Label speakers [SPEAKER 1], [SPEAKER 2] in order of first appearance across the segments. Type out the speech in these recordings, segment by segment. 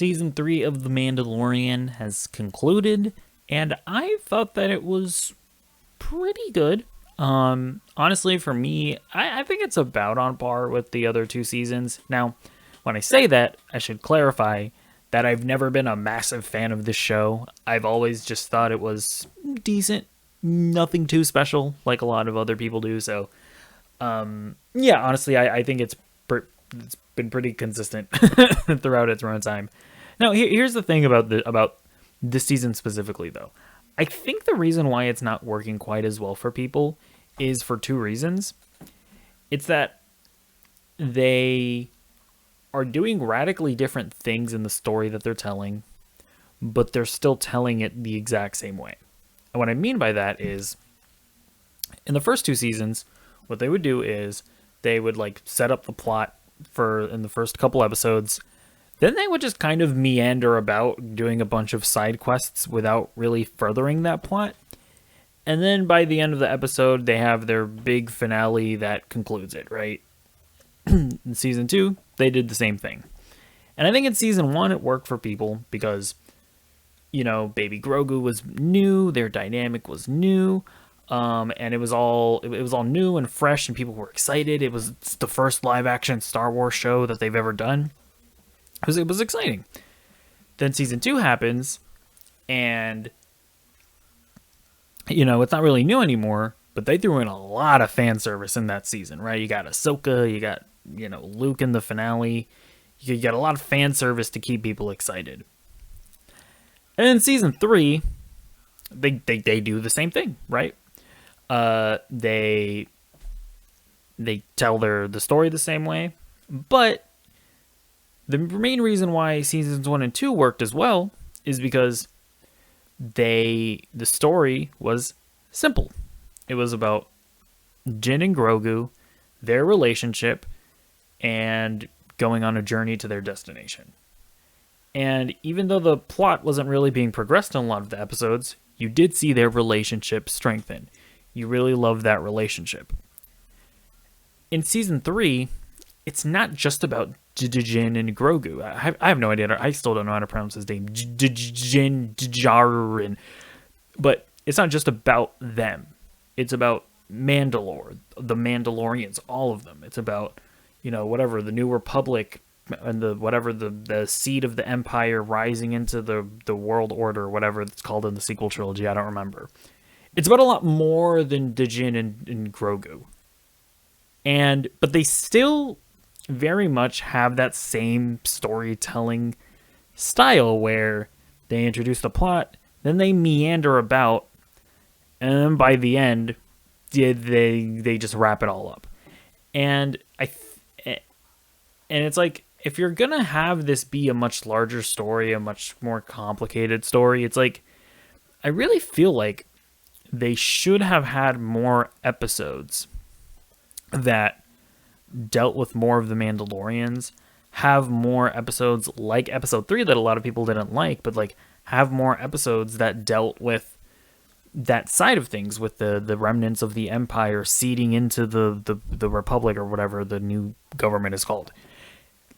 [SPEAKER 1] Season 3 of The Mandalorian has concluded, and I thought that it was pretty good. Honestly, for me, I think it's about on par with the other two seasons. Now, when I say that, I should clarify that I've never been a massive fan of this show. I've always just thought it was decent, nothing too special like a lot of other people do. So, yeah, honestly, I think it's been pretty consistent throughout its runtime. Now, here's the thing about this season specifically, though. I think the reason why it's not working quite as well for people is for two reasons. It's that they are doing radically different things in the story that they're telling, but they're still telling it the exact same way. And what I mean by that is, in the first two seasons, what they would do is they would like set up the plot for in the first couple episodes. Then they would just kind of meander about doing a bunch of side quests without really furthering that plot. And then by the end of the episode, they have their big finale that concludes it, right? In season 2, they did the same thing. And I think in season 1, it worked for people because, you know, baby Grogu was new, their dynamic was new, and it was all new and fresh, and people were excited. It was the first live-action Star Wars show that they've ever done. It was exciting. Then season 2 happens, and, you know, it's not really new anymore, but they threw in a lot of fan service in that season, right? You got Ahsoka, you got, you know, Luke in the finale. You got a lot of fan service to keep people excited. And in season 3, they do the same thing, right? They tell the story the same way, but the main reason why seasons 1 and 2 worked as well is because the story was simple. It was about Jin and Grogu, their relationship, and going on a journey to their destination. And even though the plot wasn't really being progressed in a lot of the episodes, you did see their relationship strengthen. You really loved that relationship. In season 3, it's not just about Jin and Grogu. I have no idea. I still don't know how to pronounce his name. Jin, Djarin. But it's not just about them. It's about Mandalore, the Mandalorians, all of them. It's about, you know, whatever, the New Republic and the seed of the Empire rising into the world order, whatever it's called in the sequel trilogy. I don't remember. It's about a lot more than Jin and Grogu. But they still very much have that same storytelling style where they introduce the plot, then they meander about, and then by the end, they just wrap it all up. And it's like, if you're gonna have this be a much larger story, a much more complicated story, it's like, I really feel like they should have had more episodes that dealt with more of the Mandalorians, have more episodes like episode 3 that a lot of people didn't like, but like have more episodes that dealt with that side of things, with the remnants of the Empire seeding into the Republic, or whatever the new government is called.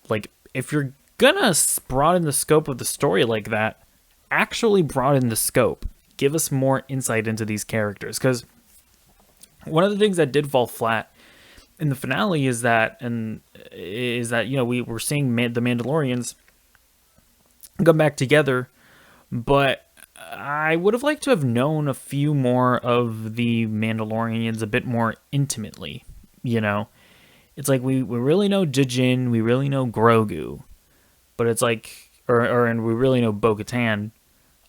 [SPEAKER 1] Like, if you're gonna broaden the scope of the story like that, actually broaden the scope. Give us more insight into these characters, because one of the things that did fall flat in the finale is that, you know, we were seeing the Mandalorians come back together, but I would have liked to have known a few more of the Mandalorians a bit more intimately, you know? It's like, we really know Jin, we really know Grogu, but it's like, and we really know Bo-Katan.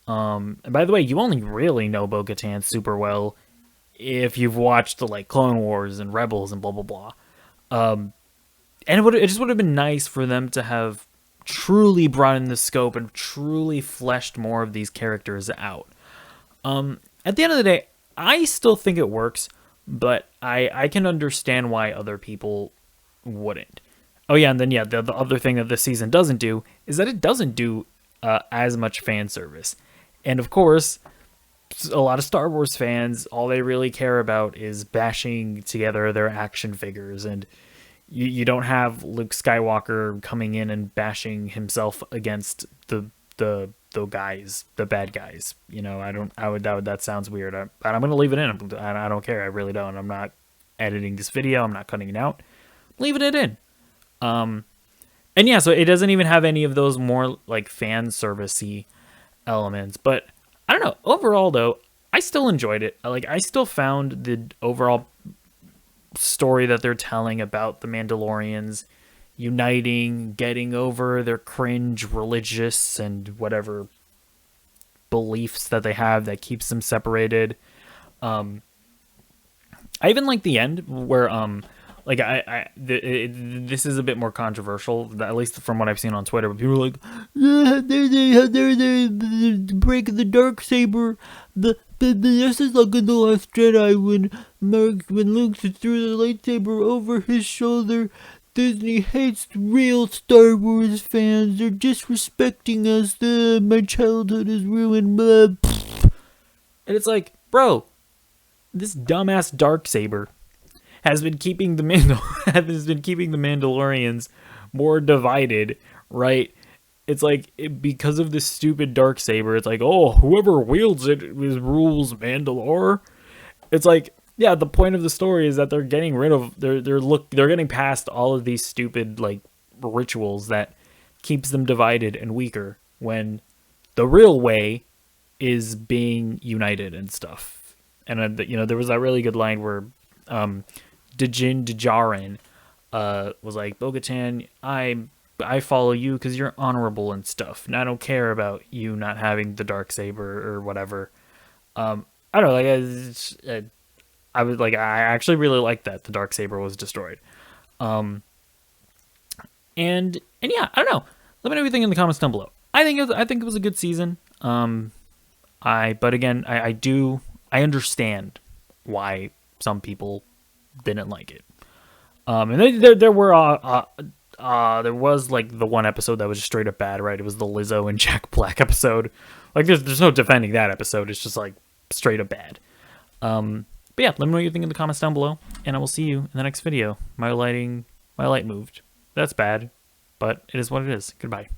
[SPEAKER 1] And by the way, you only really know Bo-Katan super well if you've watched the like Clone Wars and Rebels and blah blah blah. And it just would have been nice for them to have truly broadened the scope and truly fleshed more of these characters out. At the end of the day, I still think it works, but I can understand why other people wouldn't. Oh yeah, and then yeah, the other thing that this season doesn't do is that it doesn't do as much fan service. And of course, a lot of Star Wars fans, all they really care about is bashing together their action figures and, you don't have Luke Skywalker coming in and bashing himself against the guys, the bad guys. You know, that sounds weird. But I'm gonna leave it in. I don't care. I really don't. I'm not editing this video. I'm not cutting it out. I'm leaving it in. And yeah, so it doesn't even have any of those more like fan servicey elements. But I don't know. Overall, though, I still enjoyed it. Like, I still found the overall story that they're telling about the Mandalorians uniting, getting over their cringe religious and whatever beliefs that they have that keeps them separated. I even like the end where like this is a bit more controversial, at least from what I've seen on Twitter. But people are like, how dare they break the dark saber? This is like in the Last Jedi when Luke threw the lightsaber over his shoulder. Disney hates real Star Wars fans. They're disrespecting us. My childhood is ruined. Blah. And it's like, bro, this dumbass Darksaber has been keeping the Mandalorians more divided, right? It's like because of this stupid Darksaber, it's like, oh, whoever wields it rules Mandalore. It's like, yeah, the point of the story is that they're getting rid of they're getting past all of these stupid like rituals that keeps them divided and weaker, when the real way is being united and stuff. And you know, there was that really good line where Djarin was like, Bo-Katan, I follow you because you're honorable and stuff, and I don't care about you not having the Darksaber or whatever. I don't know, like I was like, I actually really liked that the Darksaber was destroyed. And yeah, I don't know. Let me know what you think in the comments down below. I think it was a good season. But again, I understand why some people didn't like it. And there was like the one episode that was just straight up bad, right? It was the Lizzo and Jack Black episode. Like there's no defending that episode. It's just like straight up bad. But yeah, let me know what you think in the comments down below, and I will see you in the next video. My light moved. That's bad, but it is what it is. Goodbye.